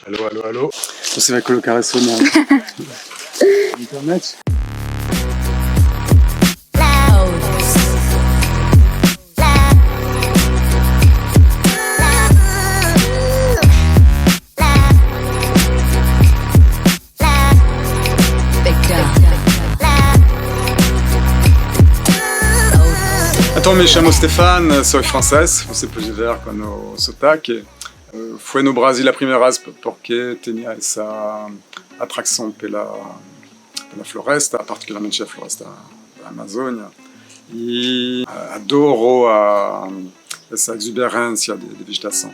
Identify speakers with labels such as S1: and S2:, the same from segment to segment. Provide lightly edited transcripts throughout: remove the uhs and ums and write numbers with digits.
S1: Allo, allo, allo. Você vai colocar essa na internet? Então, me chamo Stéphane, sou francês, você pode ver com o sotaque. Foi no Brasil a primeira vez porque tinha essa atração pela floresta, particularmente a floresta da Amazônia. E adoro essa exuberância de vegetação.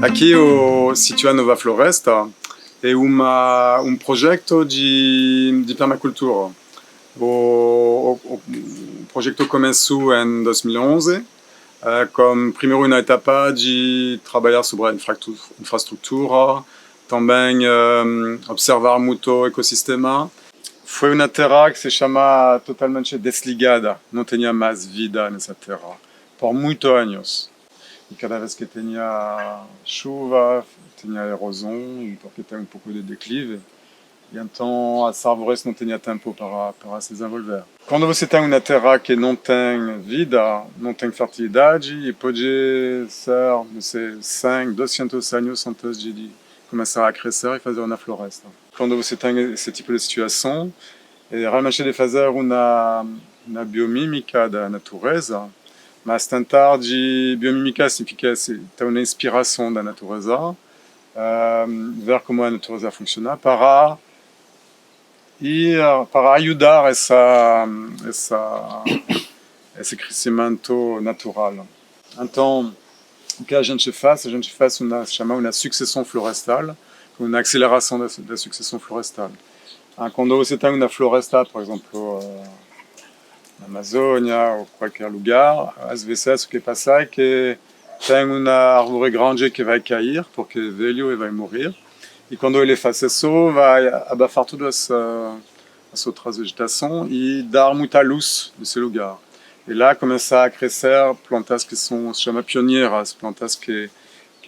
S1: Aqui, situado na Nova Floresta, é projeto de permacultura. O projeto começou em 2011, como primeiro uma etapa de trabalhar sobre a infraestrutura, também observar muito o ecossistema. Foi uma terra que se chama totalmente desligada, não tinha mais vida nessa terra, por muitos anos. E cada vez que tinha chuva, tinha erosão, porque tem pouco de declive. E então as árvores não tinham tempo para se desenvolver. Quando você tem uma terra que não tem vida, não tem fertilidade, e pode ser, não sei, 100, 200 anos antes de começar a crescer e fazer uma floresta. Quando você tem esse tipo de situação, é realmente de fazer uma biomímica da natureza, mas tentar de biomímica significa ter uma inspiração da natureza, ver como a natureza funciona para ajudar esse crescimento natural. Então, o que a gente faz chama uma sucessão florestal, uma aceleração da sucessão florestal. Quando você tem uma floresta, por exemplo, na Amazônia ou qualquer lugar, às vezes o que passa é que tem uma árvore grande que vai cair, porque é velho e vai morrer. E quando ele faz isso, vai abafar toda essa outra vegetação e dar muita luz nesse lugar. E lá começa a crescer plantas que se chamam pioneiras, plantas que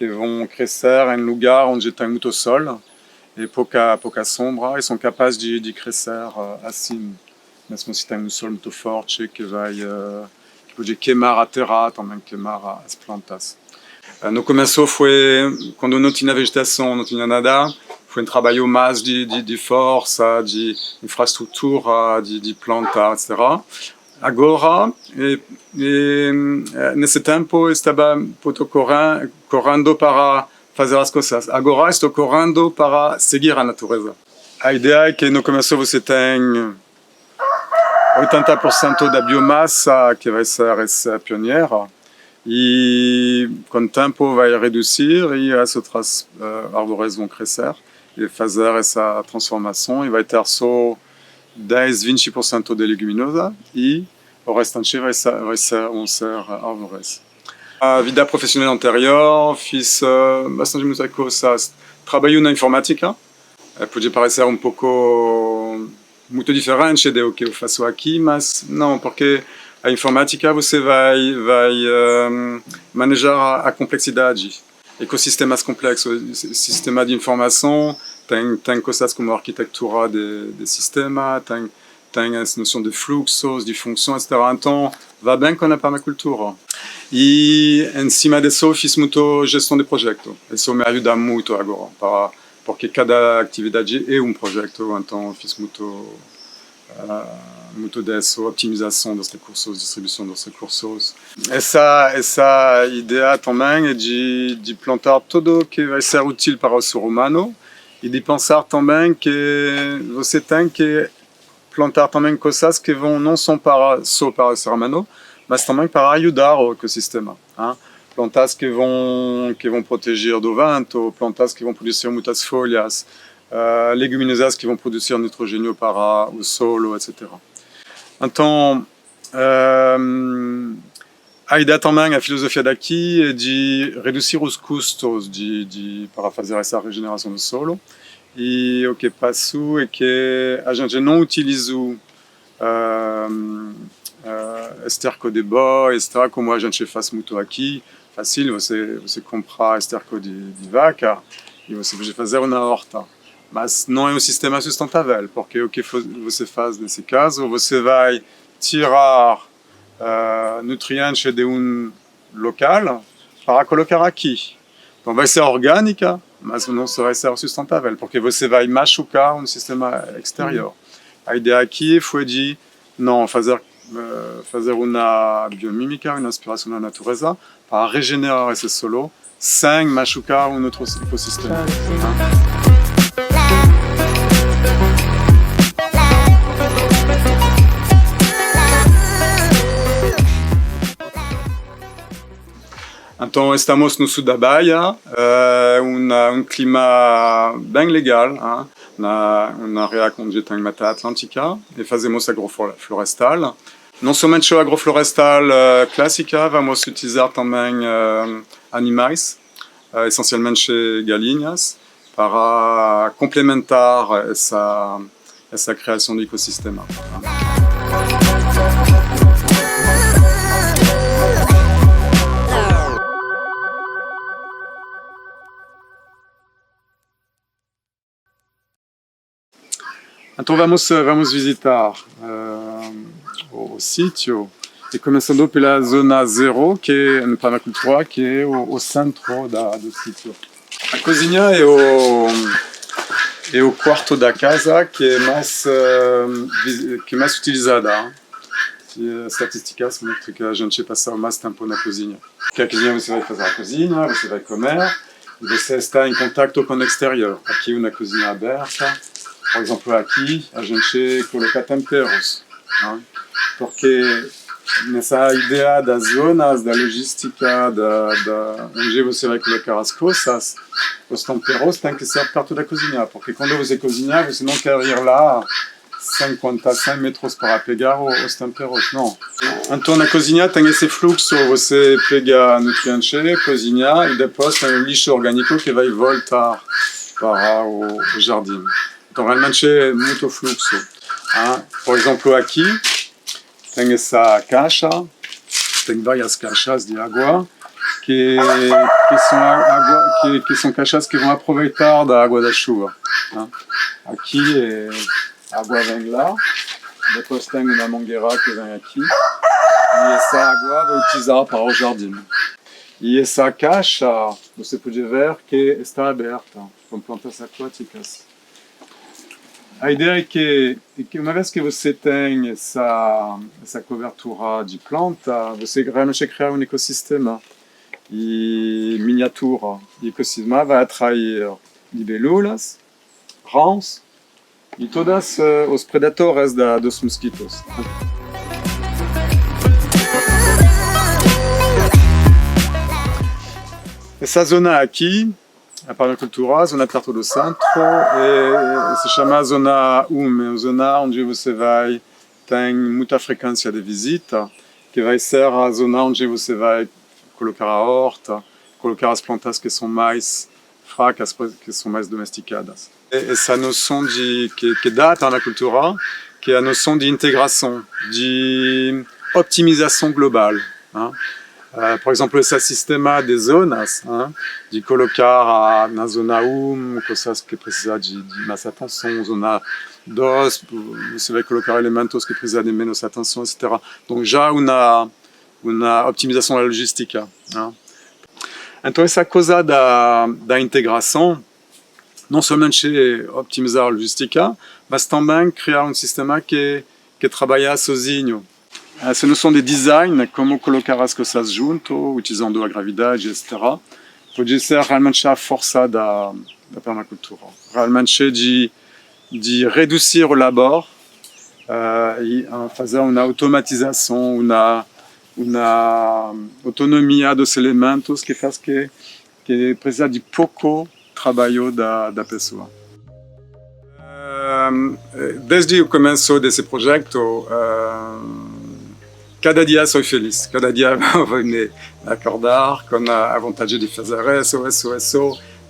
S1: vão crescer em lugar onde tem muito sol e pouca sombra, e são capazes de crescer assim, mesmo se tem um sol muito forte que pode queimar a terra, também queimar as plantas. No começo foi, quando não tinha vegetação, não tinha nada, foi trabalho mais de força, de infraestrutura, de planta, etc. Agora, nesse tempo, estava correndo para fazer as coisas. Agora estou correndo para seguir a natureza. A ideia é que no começo você tem 80% da biomassa que vai ser essa pioneira, e com o tempo vai reduzir e as outras árvores vão crescer e fazer essa transformação, e vai ter só 10-20% de leguminosa e o restante vão ser árvores. A vida profissional anterior, fiz bastante muitas coisas. Trabalho na informática, pode parecer pouco muito diferente do que eu faço aqui, mas não, porque a informática você vai manejar a complexidade, ecossistemas complexos, sistema de informação, tem coisas como a arquitetura de sistema, tem essa noção de fluxos, de funções, etc. Então, vai bem com a permacultura. E, em cima disso, fiz muito gestão de projeto. Isso me ajuda muito agora, porque cada atividade é projeto, então fiz muito disso, optimização dos recursos, distribuição dos recursos. Essa ideia também é de plantar tudo que vai ser útil para o ser humano e de pensar também que você tem que plantar também coisas que vão não só para o ser humano, mas também para ajudar o ecossistema. Plantas que vão proteger do vento, plantas que vão produzir muitas folhas, leguminosas que vão produzir nitrogênio para o solo, etc. Então, a ideia também, a filosofia daqui é de reduzir os custos para fazer essa regeneração do solo. E o que passou é que a gente não utiliza esterco de boi, etc., como a gente faz muito aqui, fácil, você compra esterco de vaca e você pode fazer uma horta. Mas não é um sistema sustentável, porque o que você faz nesse caso, você vai tirar nutrientes de local para colocar aqui. Então vai ser orgânica, mas não vai ser sustentável, porque você vai machucar um sistema exterior. A ideia aqui foi de não fazer uma biomímica, uma inspiração da natureza, para regenerar esse solo sem machucar um outro ecossistema. Então, estamos no sul da Bahia, clima bem legal, na área onde tem Mata Atlântica, e fazemos agroflorestal. Não somente agroflorestal clássica, vamos utilizar também animais, essencialmente galinhas, para complementar essa criação de ecossistema. Então vamos visitar o sítio, e começando pela zona 0, que é no permacultura, que é o centro do sítio. A cozinha é o quarto da casa que é mais utilizada. As estatísticas mostram que a gente passa mais tempo na cozinha. Porque a cozinha você vai fazer a cozinha, você vai comer, e você está em contato com o exterior. Aqui uma cozinha aberta. Por exemplo, aqui a gente coloca temperos, porque nessa ideia das zonas, da logística, onde você vai colocar as coisas, os temperos têm que ser perto da cozinha, porque quando você cozinha, você não quer ir lá 100 metros para pegar os temperos, não. Então na cozinha tem esse fluxo, você pega nutrientes, cozinha e depois tem o lixo orgânico que vai voltar para o jardim. Então realmente é muito fluxo. Por exemplo, aqui tem essa caixa, tem várias caixas de água que são caixas que vão aproveitar da água da chuva. Aqui a água vem lá, depois tem uma mangueira que vem aqui e essa água vai utilizar para o jardim. E essa caixa, você pode ver que está aberta com plantas aquáticas. A ideia é que uma vez que você tem essa cobertura de planta, você realmente cria um ecossistema miniatura. O ecossistema vai atrair libélulas, rãs e todos os predadores dos mosquitos. Essa zona aqui, a permacultura, zona perto do centro, se chama zona 1, zona onde você tem muita frequência de visita, que vai ser a zona onde você vai colocar a horta, colocar as plantas que são mais fracas, que são mais domesticadas. Essa noção que dá a permacultura, que é a noção de integração, de optimização global. Por exemplo, esse sistema de zonas, de colocar na zona 1 coisas que precisam de mais atenção, zona 2 você vai colocar elementos que precisam de menos atenção, etc. Então já uma optimização da logística. Então essa coisa da integração, não somente optimizar a logística, mas também criar um sistema que trabalha sozinho. Essa noção de design, como colocar as coisas junto, utilizando a gravidade, etc., pode ser realmente a força da permacultura. Realmente de reduzir o labor e fazer uma automatização, uma autonomia dos elementos que faz que precisa de pouco trabalho da pessoa. Desde o começo desse projeto, cada dia sou feliz, cada dia vou me acordar com a vontade de fazer isso.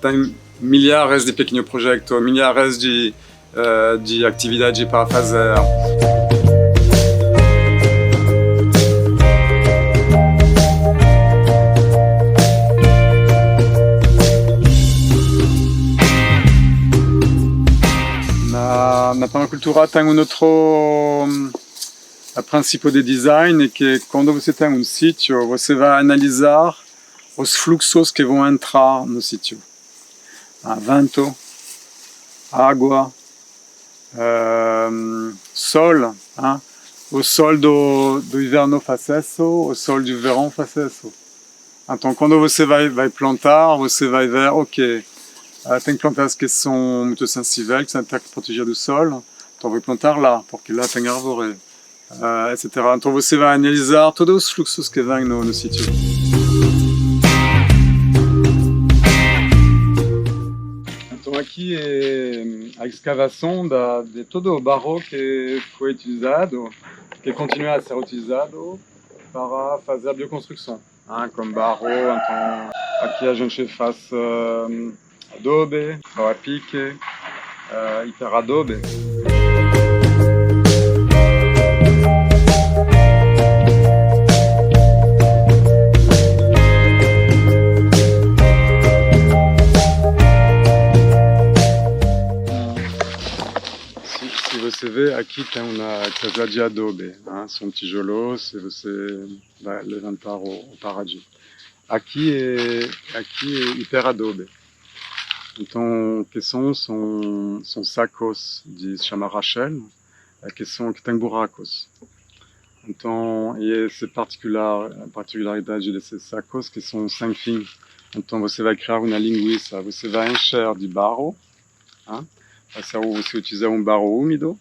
S1: Tem milhares de pequenos projetos, milhares de atividades para fazer. permacultura tem um outro princípio de design, que quando você tem um sítio, você vai analisar os fluxos que vão entrar no sítio. Vento, água, sol. O sol do inverno faz isso, o sol do verão faz isso. Então, quando você vai plantar, você vai ver, ok, tem plantas que são muito sensíveis, que têm que proteger do sol, então vai plantar lá, porque lá tem árvore, etc. Então, você vai analisar todos os fluxos que vêm no sítio. Então, aqui é a escavação de todo o barro que foi utilizado, que continua a ser utilizado para fazer a bioconstrução. Como barro, então aqui a gente faz adobe, para pique, hiperadobe. Se você vê, aqui tem uma casa de adobe, são tijolos, se você vai levantar o paradis. Aqui é hiperadobe. Então, que são sacos de se chama Rachel, que tem buracos. Então, e essa particularidade desses sacos que são sem fim. Então, você vai criar uma linguiça, você vai encher de barro, você utiliza barro úmido,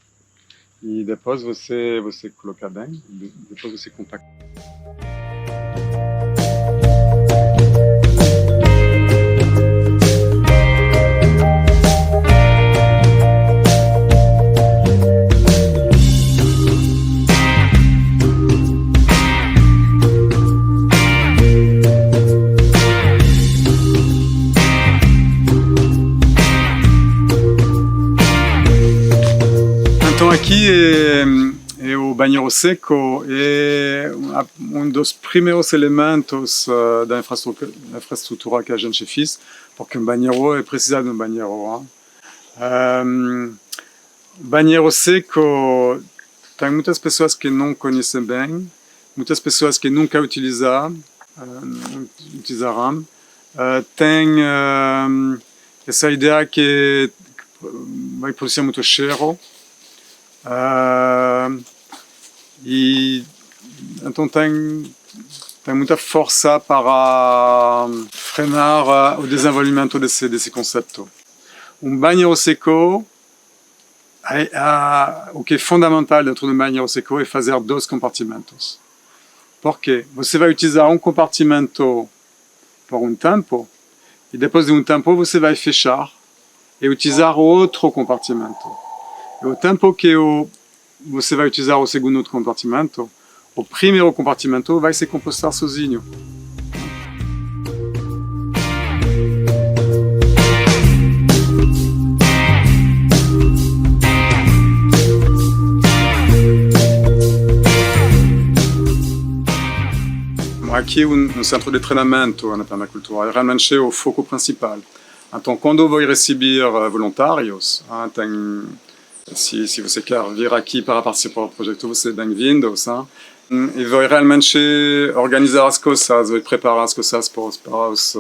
S1: e depois você coloca bem, depois você compacta. Então aqui é o banheiro seco, é dos primeiros elementos da infraestrutura que a gente fez, porque banheiro precisa de banheiro. Banheiro seco, tem muitas pessoas que não conhecem bem, muitas pessoas que nunca utilizarão. Tem essa ideia que vai produzir muito cheiro. E então tem muita força para frenar o desenvolvimento desse conceito. Banheiro seco, o que é fundamental dentro do banheiro seco é fazer 2 compartimentos. Porque você vai utilizar um compartimento por tempo, e depois de tempo você vai fechar e utilizar outro compartimento. E o tempo que você vai utilizar o segundo compartimento, o primeiro compartimento vai se compostar sozinho. Aqui no centro de treinamento na permacultura é realmente o foco principal. Então, quando eu vou receber voluntários, se você quer vir aqui para participar do projeto, você é bem-vindo. E vou realmente organizar as coisas, vou preparar as coisas para os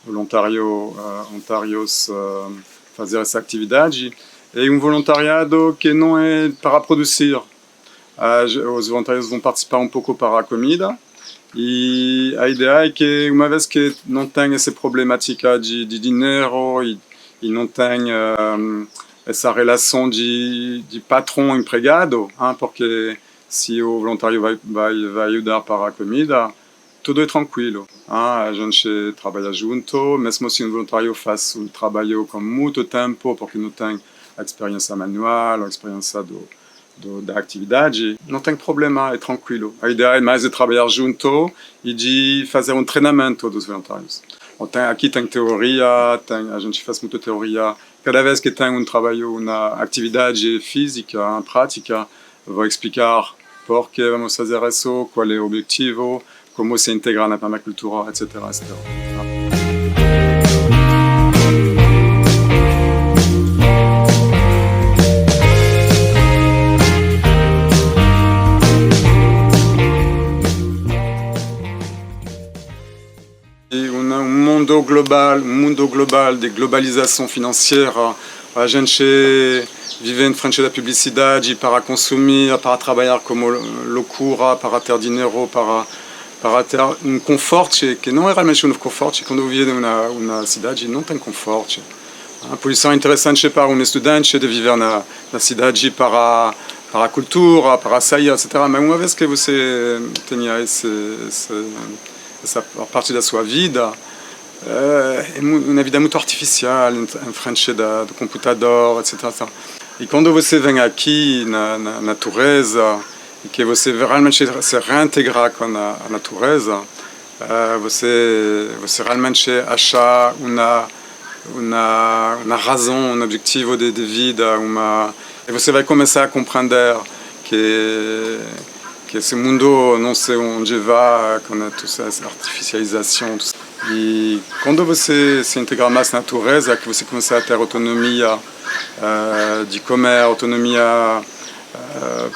S1: voluntários fazer essa atividade. É voluntariado que não é para produzir. Os voluntários vão participar um pouco para a comida. E a ideia é que, uma vez que não tem essa problemática de dinheiro e não tem essa relação de patrão-empregado, porque se o voluntário vai ajudar para a comida, tudo é tranquilo. A gente trabalha junto, mesmo se um voluntário faz um trabalho com muito tempo, porque não tem a experiência manual, a experiência da atividade, não tem problema, é tranquilo. A ideia é mais de trabalhar junto e de fazer um treinamento dos voluntários. Aqui tem teoria, a gente faz muita teoria. Cada vez que tem um trabalho, uma atividade física, prática, vou explicar por que vamos fazer isso, qual é o objetivo, como se integrar na permacultura, etc. mundo global de globalização financeira. A gente vive em frente da publicidade para consumir, para trabalhar como loucura, para ter dinheiro, para ter conforto, que não é realmente conforto. Quando eu vivo em uma cidade, não tem conforto. Por isso é interessante para estudante de viver na cidade para a cultura, para sair, etc. Mas uma vez que você tenha essa parte da sua vida, é uma vida muito artificial, em frente do computador, etc. E quando você vem aqui na natureza, e que você realmente se reintegrar com a natureza, você realmente acha uma razão, objetivo de vida, e você vai começar a compreender que esse mundo não sei onde vai, com toda essa artificialização. E quando você se integra mais na natureza, que você começa a ter autonomia de comer, autonomia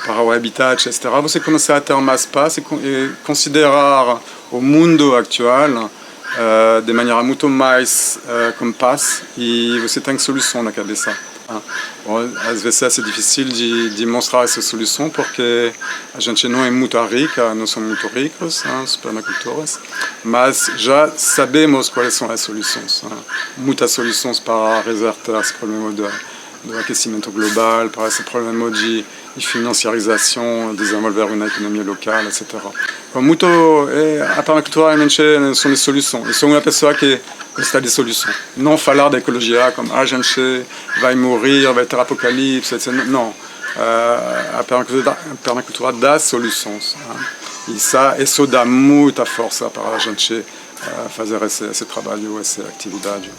S1: para o habitat, etc., você começa a ter mais paz e considerar o mundo atual de maneira muito mais com paz, e você tem solução na cabeça. Às vezes é difícil de mostrar essa solução porque a gente não é muito rica, não somos muito ricos, os permacultores, mas já sabemos quais são as soluções. Muitas soluções para reverter esse problema do aquecimento global, para esse problema de financiarização, desenvolver uma economia local, etc. A permacultura realmente são as soluções. Eu sou uma pessoa que gosta de soluções. Não falar da ecologia como a gente vai morrer, vai ter apocalipse, etc. Não. A permacultura dá soluções. E isso dá muita força para a gente fazer esse trabalho, essa atividade.